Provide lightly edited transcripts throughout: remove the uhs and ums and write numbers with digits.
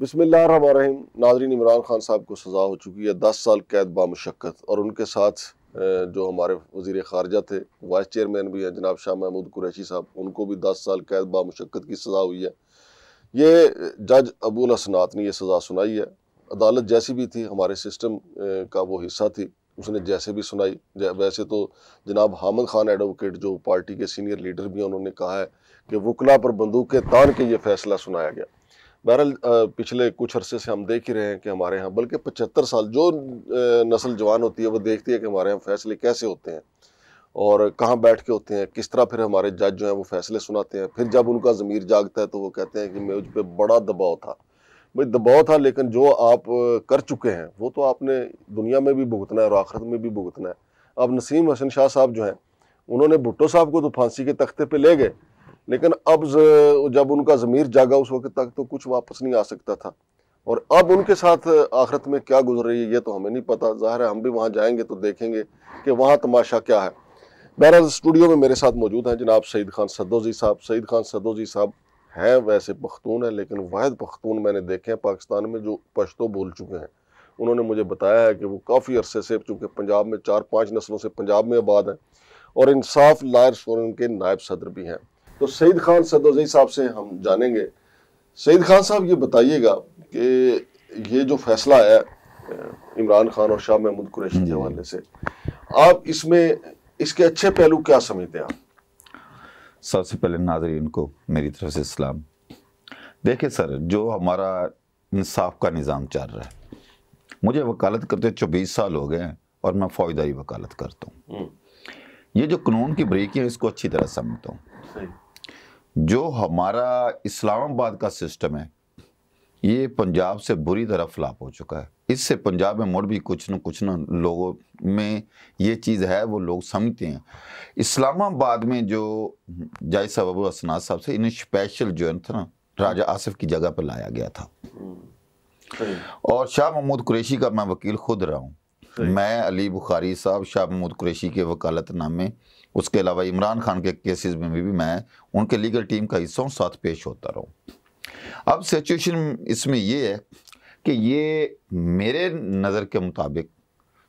بسم اللہ الرحمن الرحیم. ناظرین، عمران خان صاحب کو سزا ہو چکی ہے 10 سال قید بامشقت، اور ان کے ساتھ جو ہمارے وزیر خارجہ تھے، وائس چیئرمین بھی ہیں جناب شاہ محمود قریشی صاحب، ان کو بھی 10 سال قید بامشقت کی سزا ہوئی ہے. یہ جج ابو الحسنات نے یہ سزا سنائی ہے. عدالت جیسی بھی تھی، ہمارے سسٹم کا وہ حصہ تھی، اس نے جیسے بھی سنائی. ویسے تو جناب حامد خان ایڈوکیٹ جو پارٹی کے سینئر لیڈر بھی ہیں، انہوں نے کہا ہے کہ وکلا پر بندوقیں تان کے یہ فیصلہ سنایا گیا. بہرحال پچھلے کچھ عرصے سے ہم دیکھ ہی رہے ہیں کہ ہمارے ہاں، بلکہ 75 سال جو نسل جوان ہوتی ہے وہ دیکھتی ہے کہ ہمارے ہاں فیصلے کیسے ہوتے ہیں اور کہاں بیٹھ کے ہوتے ہیں، کس طرح پھر ہمارے جج جو ہیں وہ فیصلے سناتے ہیں. پھر جب ان کا ضمیر جاگتا ہے تو وہ کہتے ہیں کہ مجھ پہ بڑا دباؤ تھا. بھائی دباؤ تھا، لیکن جو آپ کر چکے ہیں وہ تو آپ نے دنیا میں بھی بھگتنا ہے اور آخرت میں بھی بھگتنا ہے. اب نسیم حسن شاہ صاحب جو ہیں، انہوں نے بھٹو صاحب کو تو پھانسی کے تختے پہ لے گئے، لیکن اب جب ان کا ضمیر جاگا اس وقت تک تو کچھ واپس نہیں آ سکتا تھا. اور اب ان کے ساتھ آخرت میں کیا گزر رہی ہے یہ تو ہمیں نہیں پتا. ظاہر ہے ہم بھی وہاں جائیں گے تو دیکھیں گے کہ وہاں تماشا کیا ہے. بہرحال اسٹوڈیو میں میرے ساتھ موجود ہیں جناب سعید خان سدوزی صاحب. سعید خان سدوزی صاحب ہیں ویسے پختون ہیں، لیکن واحد پختون میں نے دیکھے ہیں پاکستان میں جو پشتو بول چکے ہیں. انہوں نے مجھے بتایا ہے کہ وہ کافی عرصے سے، چونکہ پنجاب میں 4-5 نسلوں سے پنجاب میں آباد ہیں، اور انصاف لائرز فورم کے نائب صدر بھی ہیں. تو سعید خان سدوزی صاحب سے ہم جانیں گے. سعید خان صاحب یہ بتائیے گا کہ یہ جو فیصلہ آیا عمران خان اور شاہ محمود قریشی کے حوالے سے، آپ اس کے اچھے پہلو کیا سمجھتے ہیں؟ سب سے پہلے ناظرین کو میری طرف سے سلام. دیکھیں سر، جو ہمارا انصاف کا نظام چل رہا ہے، مجھے وکالت کرتے 24 سال ہو گئے ہیں اور میں فوجداری وکالت کرتا ہوں. یہ جو قانون کی بریکی ہے اس کو اچھی طرح سمجھتا ہوں. جو ہمارا اسلام آباد کا سسٹم ہے یہ پنجاب سے بری طرح فلاپ ہو چکا ہے. اس سے پنجاب میں مڑ بھی کچھ نہ لوگوں میں یہ چیز ہے، وہ لوگ سمجھتے ہیں. اسلام آباد میں جو جج صاحب ابو الحسنات صاحب سے انہیں اسپیشل جو تھا نا راجہ آصف کی جگہ پر لایا گیا تھا، اور شاہ محمود قریشی کا میں وکیل خود رہا ہوں. میں علی بخاری صاحب شاہ محمود قریشی کے وکالت نامے، اس کے علاوہ عمران خان کے کیسز میں بھی میں ان کے لیگل ٹیم کا حصہ ہوں، ساتھ پیش ہوتا رہا ہوں. اب سچویشن اس میں یہ ہے کہ یہ میرے نظر کے مطابق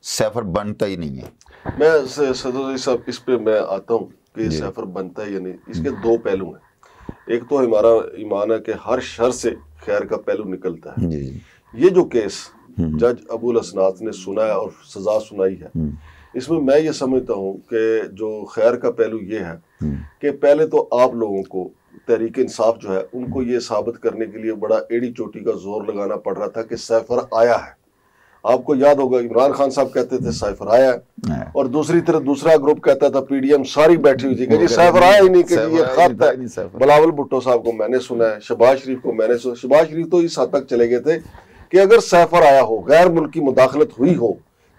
سیفر بنتا ہی نہیں ہے. میں سدوزی صاحب اس پہ میں آتا ہوں کہ سیفر بنتا ہے یا نہیں. اس کے دو پہلو ہیں. ایک تو ہمارا ایمان ہے کہ ہر شر سے خیر کا پہلو نکلتا ہے. یہ جو کیس جج ابو الحسنات نے سنا ہے اور سزا سنائی ہے، اس میں یہ سمجھتا ہوں کہ جو خیر کا پہلو یہ ہے کہ پہلے تو آپ لوگوں کو تحریک انصاف جو ہے ان کو یہ ثابت کرنے کے لیے بڑا ایڑی چوٹی کا زور لگانا پڑ رہا تھا کہ سیفر آیا ہے. آپ کو یاد ہوگا عمران خان صاحب کہتے تھے سیفر آیا ہے، اور دوسری طرف دوسرا گروپ کہتا تھا، پی ڈی ایم ساری بیٹھی ہوئی تھی کہ جی سیفر آیا ہی نہیں، کہ یہ خط ہے. بلاول بھٹو صاحب کو میں نے سنا ہے، شہباز شریف کو میں نے سنا. شہباز شریف تو اس حد تک چلے گئے تھے کہ اگر سیفر آیا ہو، غیر ملکی مداخلت ہوئی ہو،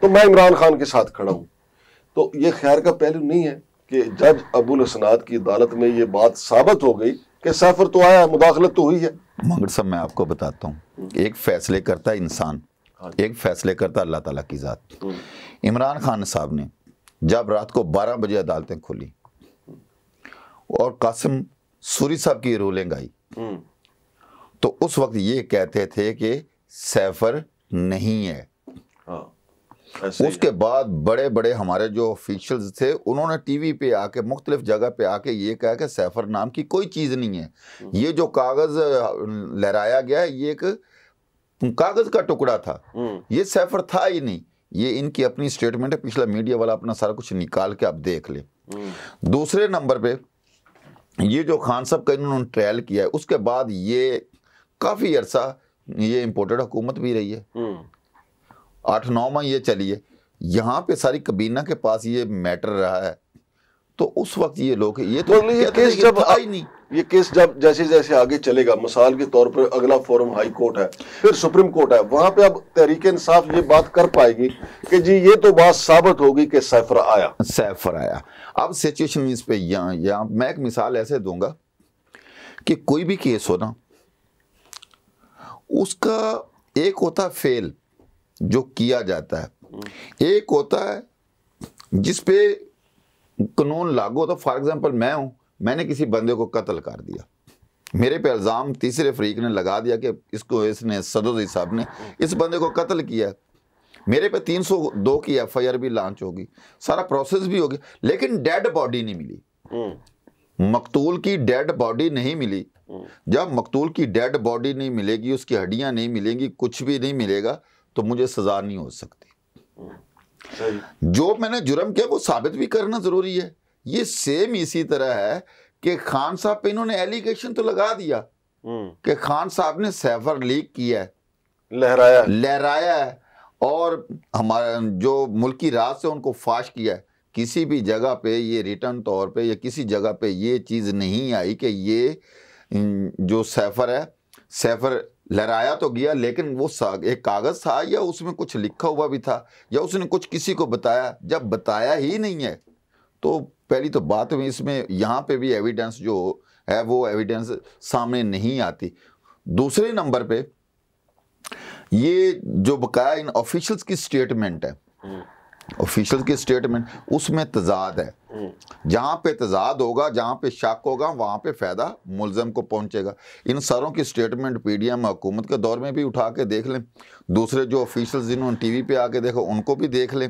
تو میں عمران خان کے ساتھ کھڑا ہوں. تو یہ خیر کا پہلو نہیں ہے کہ جج ابو الحسنات کی عدالت میں یہ بات ثابت ہو گئی کہ سیفر تو آیا، مداخلت تو ہوئی ہے. مگر صاحب میں آپ کو بتاتا ہوں، ایک فیصلے کرتا ہے انسان، ایک فیصلے کرتا اللہ تعالیٰ کی ذات. عمران خان صاحب نے جب رات کو 12 بجے عدالتیں کھولی اور قاسم سوری صاحب کی رولنگ آئی، تو اس وقت یہ کہتے تھے کہ سیفر نہیں ہے. اس کے بعد بڑے بڑے ہمارے جو آفیشلز تھے انہوں نے ٹی وی پہ آ کے مختلف جگہ پہ آ کے یہ کہا کہ سیفر نام کی کوئی چیز نہیں ہے. یہ جو کاغذ لہرایا گیا ہے یہ ایک کاغذ کا ٹکڑا تھا، یہ سیفر تھا ہی نہیں. یہ ان کی اپنی سٹیٹمنٹ ہے، پچھلا میڈیا والا اپنا سارا کچھ نکال کے آپ دیکھ لیں. دوسرے نمبر پہ یہ جو خان صاحب کا انہوں نے ٹرائل کیا ہے، اس کے بعد یہ کافی عرصہ یہ امپورٹڈ حکومت بھی رہی ہے، 8-9 ماہ یہ چلی ہے. یہاں پہ ساری کابینہ کے پاس یہ میٹر رہا ہے. تو اس وقت یہ لوگ یہ تو کیس جب یہ کیس جب جیسے جیسے آگے چلے گا، مثال کے طور پر اگلا فورم ہائی کورٹ ہے، پھر سپریم کورٹ ہے، وہاں پہ اب تحریک انصاف یہ بات کر پائے گی کہ جی یہ تو بات ثابت ہوگی کہ سیفر آیا. اب سچویشن اس پہ یہاں میں ایک مثال ایسے دوں گا کہ کوئی بھی کیس ہو نا، اس کا ایک ہوتا فیل جو کیا جاتا ہے، ایک ہوتا ہے جس پہ قانون لاگو ہوتا. فار ایگزامپل میں ہوں، میں نے کسی بندے کو قتل کر دیا، میرے پہ الزام تیسرے فریق نے لگا دیا کہ اس نے صدوزی صاحب نے اس بندے کو قتل کیا ہے. میرے پہ 302 کی ایف آئی آر بھی لانچ ہوگی, سارا پروسیس بھی ہوگی, لیکن ڈیڈ باڈی نہیں ملی. مقتول کی ڈیڈ باڈی نہیں ملی. جب مقتول کی ڈیڈ باڈی نہیں ملے گی, اس کی ہڈیاں نہیں ملیں گی, کچھ بھی نہیں ملے گا, تو مجھے سزا نہیں ہو سکتی. جو میں نے جرم کیا وہ ثابت بھی کرنا ضروری ہے. یہ سیم اسی طرح ہے کہ خان صاحب پہ انہوں نے ایلیگیشن تو لگا دیا کہ خان صاحب نے سیفر لیک کیا ہے, لہرایا ہے, اور ہمارا جو ملکی راز سے ان کو فاش کیا ہے. کسی بھی جگہ پہ یہ ریٹرن طور پہ یا کسی جگہ پہ یہ چیز نہیں آئی کہ یہ جو سیفر ہے, سیفر لہرایا تو گیا, لیکن وہ ایک کاغذ تھا یا اس میں کچھ لکھا ہوا بھی تھا, یا اس نے کچھ کسی کو بتایا. جب بتایا ہی نہیں ہے تو پہلی تو بات میں اس میں یہاں پہ بھی ایویڈنس جو ہے وہ ایویڈنس سامنے نہیں آتی. دوسرے نمبر پہ یہ جو بقایا ان آفیشلز کی سٹیٹمنٹ ہے, آفیشلز کی سٹیٹمنٹ, اس میں تضاد ہے. جہاں پہ تضاد ہوگا, جہاں پہ شک ہوگا, وہاں پہ فائدہ ملزم کو پہنچے گا. ان ساروں کی سٹیٹمنٹ پی ڈی ایم حکومت کے دور میں بھی اٹھا کے دیکھ لیں, دوسرے جو آفیشلز جنہوں نے ٹی وی پہ آ کے دیکھو ان کو بھی دیکھ لیں,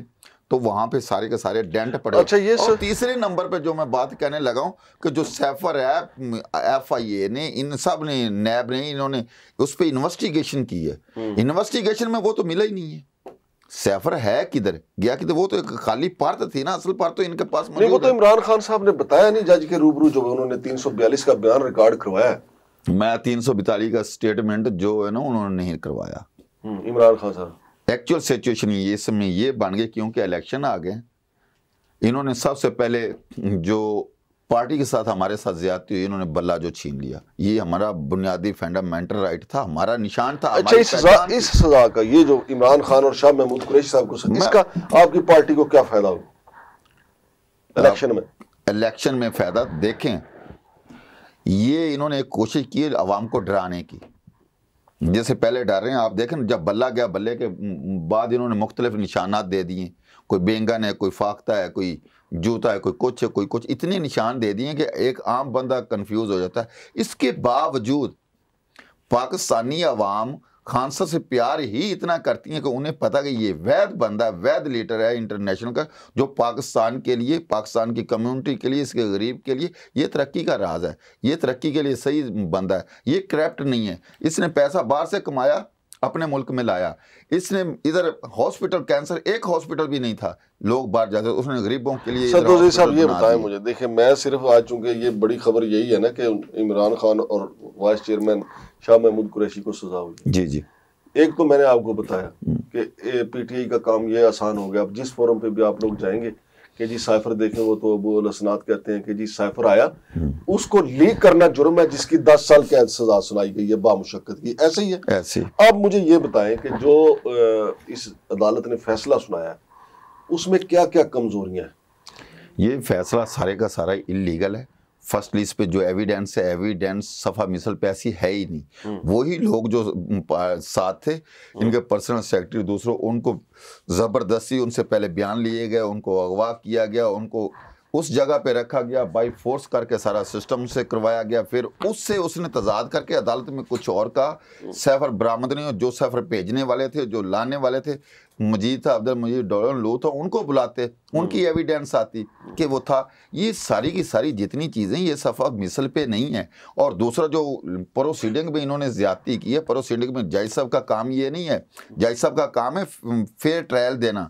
تو وہاں پہ سارے کے سارے ڈینٹ پڑے. اور تیسرے نمبر پہ جو میں بات کہنے لگا ہوں کہ جو سیفر ہے, ایف آئی اے نے, ان سب نے, نیب نے, انہوں نے اس پہ انویسٹیگیشن کی ہے. انویسٹیگیشن میں وہ تو ملا ہی نہیں ہے. سیفر ہے کدھر گیا کدھر؟ وہ تو ایک خالی پارت تھی نا, اصل پارت تو ان کے پاس نہیں. وہ تو عمران خان صاحب نے بتایا نہیں جج کے روبرو, جو انہوں نے 342 کا بیان ریکارڈ کروایا ہے. میں 342 کا سٹیٹمنٹ جو ہے نا انہوں نے نہیں کروایا. عمران خان صاحب ایکچوئل سچویشن اس میں یہ بن گئی کیونکہ الیکشن آ گئے. انہوں نے سب سے پہلے جو پارٹی کے ساتھ ہمارے ساتھ زیادتی ہوئی, انہوں نے بلہ جو چھین لیا. یہ ہمارا بنیادی فنڈامنٹل رائٹ تھا, ہمارا نشان تھا. اچھا, اس سزا کا یہ جو عمران خان اور شاہ محمود قریشی صاحب کو, اس کا آپ کی پارٹی کو کیا فائدہ ہوگا الیکشن میں؟ الیکشن میں فائدہ دیکھیں, یہ انہوں نے ایک کوشش کی عوام کو ڈرانے کی. جیسے پہلے ڈر رہے ہیں آپ دیکھیں, جب بلہ گیا, بلے کے بعد انہوں نے مختلف نشانات دے دیے. کوئی بینگن ہے, کوئی فاختہ ہے, کوئی جوتا ہے, کوئی کچھ ہے, کوئی کچھ, اتنے نشان دے دیے کہ ایک عام بندہ کنفیوز ہو جاتا ہے. اس کے باوجود پاکستانی عوام خان صاحب سے پیار ہی اتنا کرتی ہیں کہ انہیں پتہ کہ یہ وید بندہ, وید لیڈر ہے انٹرنیشنل کا, جو پاکستان کے لیے, پاکستان کی کمیونٹی کے لیے, اس کے غریب کے لیے یہ ترقی کا راز ہے, یہ ترقی کے لیے صحیح بندہ ہے, یہ کرپٹ نہیں ہے. اس نے پیسہ باہر سے کمایا, اپنے ملک میں لایا. اس نے ادھر ہاسپٹل, کینسر ایک ہاسپٹل بھی نہیں تھا, لوگ باہر جاتے, اس نے غریبوں کے لیے. سدوزی صاحب یہ بتائیں مجھے, دیکھیں میں صرف آج چونکہ یہ بڑی خبر یہی ہے نا کہ عمران خان اور وائس چیئرمین شاہ محمود قریشی کو سزا ہوئی. جی جی. ایک تو میں نے آپ کو بتایا کہ پی ٹی آئی کا کام یہ آسان ہو گیا. اب جس فورم پہ بھی آپ لوگ جائیں گے کہ جی سائفر دیکھیں, وہ تو ابو الحسنات کہتے ہیں کہ جی سائفر آیا, اس کو لیک کرنا جرم ہے جس کی 10 سال قید سزا سنائی گئی ہے بامشقت کی. ایسے ہی ہے. ایسے. آپ مجھے یہ بتائیں کہ جو اس عدالت نے فیصلہ سنایا ہے اس میں کیا کیا کمزوریاں ہیں؟ یہ فیصلہ سارے کا سارا اللیگل ہے. فرسٹ لیسٹ پہ جو ایویڈنس ہے, ایویڈنس صفحہ مثل پہ ایسی ہے ہی نہیں. وہی لوگ جو ساتھ تھے, ان کے پرسنل سیکرٹری دوسروں, ان کو زبردستی ان سے پہلے بیان لیے گئے, ان کو اغوا کیا گیا, ان کو اس جگہ پہ رکھا گیا, بائی فورس کر کے سارا سسٹم سے کروایا گیا. پھر اس سے اس نے تضاد کر کے عدالت میں کچھ اور کہا. سیفر برآمد نہیں, اور جو سیفر بھیجنے والے تھے, جو لانے والے تھے, مجید تھا, عبد المجید ڈولن لو تھا, ان کو بلاتے, ان کی ایویڈنس آتی کہ وہ تھا. یہ ساری کی ساری جتنی چیزیں یہ صفحہ مثل پہ نہیں ہے. اور دوسرا جو پروسیڈنگ میں انہوں نے زیادتی کی ہے, پروسیڈنگ میں جج صاحب کا کام یہ نہیں ہے. جج صاحب کا کام ہے فیئر ٹرائل دینا.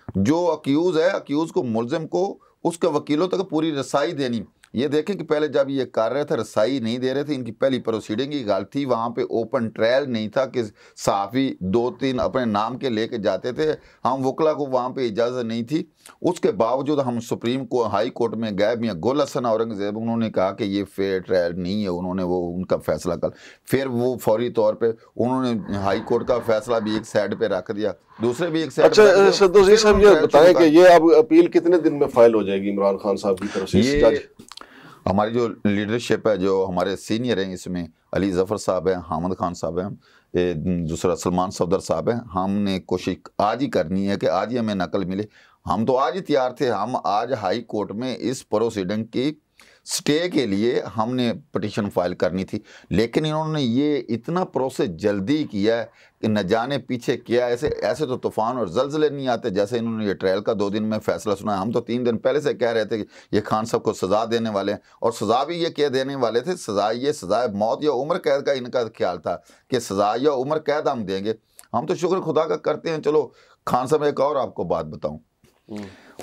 جو اکیوز ہے, اکیوز کو, ملزم کو, اس کے وکیلوں تک پوری رسائی دینی. یہ دیکھیں کہ پہلے جب یہ کر رہے تھے رسائی نہیں دے رہے تھے, ان کی پہلی پروسیڈنگ کی غلط تھی. وہاں پہ اوپن ٹرائل نہیں تھا کہ صحافی 2-3 اپنے نام کے لے کے جاتے تھے. ہم وکلا کو وہاں پہ اجازت نہیں تھی. اس کے باوجود ہم سپریم کو ہائی کورٹ میں گئے, میاں گل حسن اورنگزیب, انہوں نے کہا کہ یہ فیئر ٹرائل نہیں ہے. انہوں نے وہ ان کا فیصلہ کر, پھر وہ فوری طور پہ انہوں نے ہائی کورٹ کا فیصلہ بھی ایک سائڈ پہ رکھ دیا, دوسرے بھی ایک سائڈ. اچھا سدوزی صاحب یہ بتائیں کہ یہ اب اپیل کتنے دن میں فائل ہو جائے گی عمران خان صاحب کی طرف سے؟ جج ہماری جو لیڈرشپ ہے, جو ہمارے سینئر ہیں, اس میں علی ظفر صاحب ہیں, حامد خان صاحب ہیں, دوسرا سلمان صفدر صاحب ہیں. ہم نے کوشش آج ہی کرنی ہے کہ آج ہی ہمیں نقل ملے. ہم تو آج ہی تیار تھے. ہم آج ہائی کورٹ میں اس پروسیڈنگ کی سٹے کے لیے ہم نے پٹیشن فائل کرنی تھی، لیکن انہوں نے یہ اتنا پروسیس جلدی کیا ہے کہ نہ جانے پیچھے کیا. ایسے تو طوفان اور زلزلے نہیں آتے جیسے انہوں نے یہ ٹرائل کا 2 دن میں فیصلہ سنا. ہم تو 3 دن پہلے سے کہہ رہے تھے کہ یہ خان صاحب کو سزا دینے والے ہیں، اور سزا بھی یہ کہہ دینے والے تھے، سزا موت یا عمر قید کا ان کا خیال تھا کہ سزا یا عمر قید ہم دیں گے. ہم تو شکر خدا کا کرتے ہیں. چلو خان صاحب ایک اور آپ کو بات بتاؤں،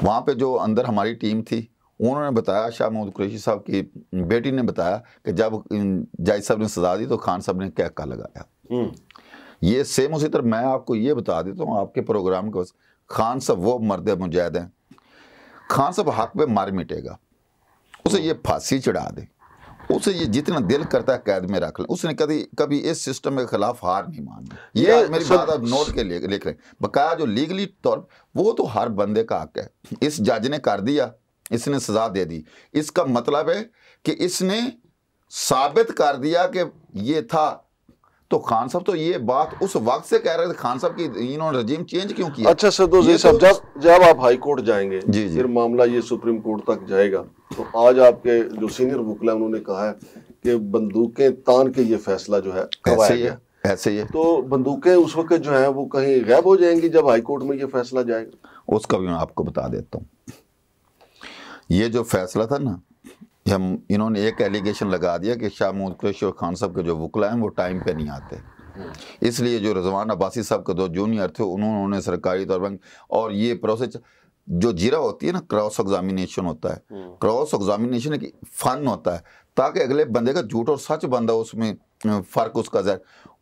وہاں پہ جو اندر ہماری ٹیم تھی انہوں نے بتایا، شاہ محمود قریشی صاحب کی بیٹی نے بتایا کہ جب جج صاحب نے سزا دی تو خان صاحب نے کیا کہا لگایا. یہ سیم اسی طرح میں آپ کو یہ بتا دیتا ہوں آپ کے پروگرام کے واسطے، خان صاحب وہ مرد مجاہد ہیں. خان صاحب حق پہ مار مٹے گا، اسے یہ پھانسی چڑھا دیں، اسے یہ جتنا دل کرتا ہے قید میں رکھ لیں. اس نے کبھی اس سسٹم کے خلاف ہار نہیں مانی. یہ میری بات آپ نوٹ کے لکھ رہے ہیں. بقایا جو لیگلی طور وہ تو ہر بندے کا حق ہے. اس جج نے کر دیا، اس نے سزا دے دی، اس کا مطلب ہے کہ اس نے ثابت کر دیا کہ یہ تھا. تو خان صاحب تو یہ بات اس وقت سے کہہ رہے تھے. خان صاحب کی انہوں نے رجیم چینج کیوں کیا؟ اچھا سدوزی صاحب، جب آپ ہائی کورٹ جائیں گے جی پھر معاملہ یہ سپریم کورٹ تک جائے گا، تو آج آپ کے جو سینئر وکلا انہوں نے کہا ہے کہ بندوقیں تان کے یہ فیصلہ جو ہے کروایا گیا. ایسے ہی ہے. تو بندوقیں اس وقت جو ہیں وہ کہیں غائب ہو جائیں گی جب ہائی کورٹ میں یہ فیصلہ جائے گا؟ اس کا بھی میں آپ کو بتا دیتا ہوں. یہ جو فیصلہ تھا نا، انہوں نے ایک ایلیگیشن لگا دیا کہ شاہ محمود قریشی اور خان صاحب کے جو وکلا ہیں وہ ٹائم پہ نہیں آتے، اس لیے جو رضوان عباسی صاحب کے 2 جونیئر تھے انہوں نے سرکاری طور پر، اور یہ پروسیس جو جرا ہوتی ہے نا، کراس ایگزامینیشن ہوتا ہے. کراس ایگزامینیشن ایک فن ہوتا ہے تاکہ اگلے بندے کا جھوٹ اور سچ بندہ اس میں فرق اس کا ظاہر.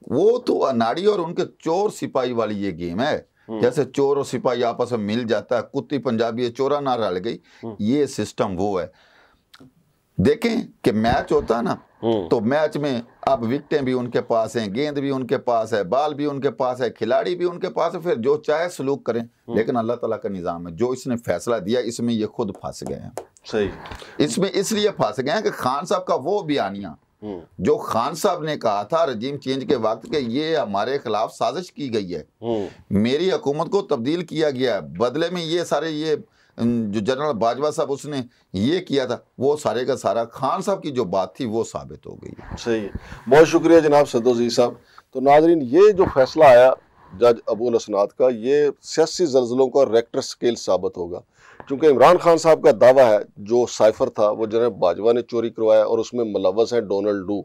وہ تو اناڑی اور ان کے چور سپاہی والی یہ گیم ہے، جیسے چور اور سپاہی آپس میں مل جاتا ہے، کتی پنجابی چورا نہ رل گئی، یہ سسٹم وہ ہے. دیکھیں کہ میچ ہوتا ہے نا، تو میچ میں اب وکٹیں بھی ان کے پاس ہیں، گیند بھی ان کے پاس ہے، بال بھی ان کے پاس ہے، کھلاڑی بھی ان کے پاس ہے، پھر جو چاہے سلوک کریں. لیکن اللہ تعالیٰ کا نظام ہے، جو اس نے فیصلہ دیا اس میں یہ خود پھنس گئے ہیں. صحیح. اس میں اس لیے پھنس گئے ہیں کہ خان صاحب کا وہ بیانیہ جو خان صاحب نے کہا تھا رجیم چینج کے وقت کہ یہ ہمارے خلاف سازش کی گئی ہے، میری حکومت کو تبدیل کیا گیا ہے، بدلے میں یہ سارے یہ جو جنرل باجوہ صاحب اس نے یہ کیا تھا، وہ سارے کا سارا خان صاحب کی جو بات تھی وہ ثابت ہو گئی. صحیح. بہت شکریہ جناب سدوزی صاحب. تو ناظرین، یہ جو فیصلہ آیا جج ابو الاسناد کا، یہ سیاسی زلزلوں کا ریکٹر سکیل ثابت ہوگا، کیونکہ عمران خان صاحب کا دعویٰ ہے جو سائفر تھا وہ جناب باجوہ نے چوری کروایا اور اس میں ملوث ہیں ڈونلڈ ڈو.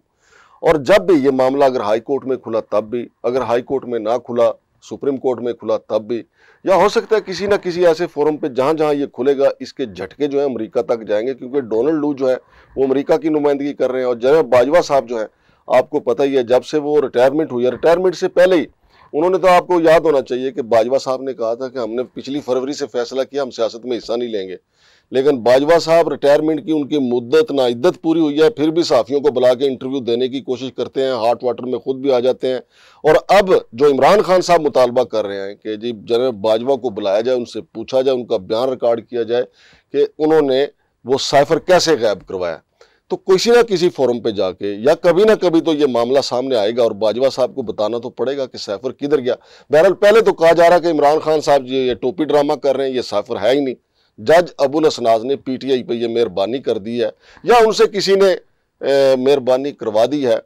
اور جب بھی یہ معاملہ اگر ہائی کورٹ میں کھلا تب بھی، اگر ہائی کورٹ میں نہ کھلا سپریم کورٹ میں کھلا تب بھی، یا ہو سکتا ہے کسی نہ کسی ایسے فورم پہ جہاں جہاں یہ کھلے گا اس کے جھٹکے جو ہیں امریکہ تک جائیں گے، کیونکہ ڈونلڈ ڈو جو ہے وہ امریکہ کی نمائندگی کر رہے ہیں. اور جناب باجوہ صاحب جو ہیں آپ کو پتہ ہی ہے جب سے وہ ریٹائرمنٹ ہوئی ہے، ریٹائرمنٹ سے پہلے ہی انہوں نے تو آپ کو یاد ہونا چاہیے کہ باجوہ صاحب نے کہا تھا کہ ہم نے پچھلی فروری سے فیصلہ کیا ہم سیاست میں حصہ نہیں لیں گے. لیکن باجوہ صاحب ریٹائرمنٹ کی ان کی مدت نا عدت پوری ہوئی ہے، پھر بھی صحافیوں کو بلا کے انٹرویو دینے کی کوشش کرتے ہیں، ہاٹ واٹر میں خود بھی آ جاتے ہیں. اور اب جو عمران خان صاحب مطالبہ کر رہے ہیں کہ جی جناب باجوہ کو بلایا جائے، ان سے پوچھا جائے، ان کا بیان ریکارڈ کیا جائے کہ انہوں نے وہ سائفر کیسے غائب کروایا، تو کسی نہ کسی فورم پہ جا کے یا کبھی نہ کبھی تو یہ معاملہ سامنے آئے گا اور باجوہ صاحب کو بتانا تو پڑے گا کہ سائفر کدھر گیا. بہرحال پہلے تو کہا جا رہا کہ عمران خان صاحب یہ ٹوپی ڈرامہ کر رہے ہیں، یہ سائفر ہے ہی نہیں. جج ابو الاسناد نے پی ٹی آئی پہ یہ مہربانی کر دی ہے یا ان سے کسی نے مہربانی کروا دی ہے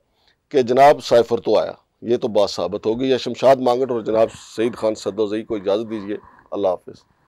کہ جناب سائفر تو آیا. یہ تو بات ثابت ہوگی. یا شمشاد مانگٹ اور جناب سعید خان سدوزئی کو اجازت دیجیے. اللہ حافظ.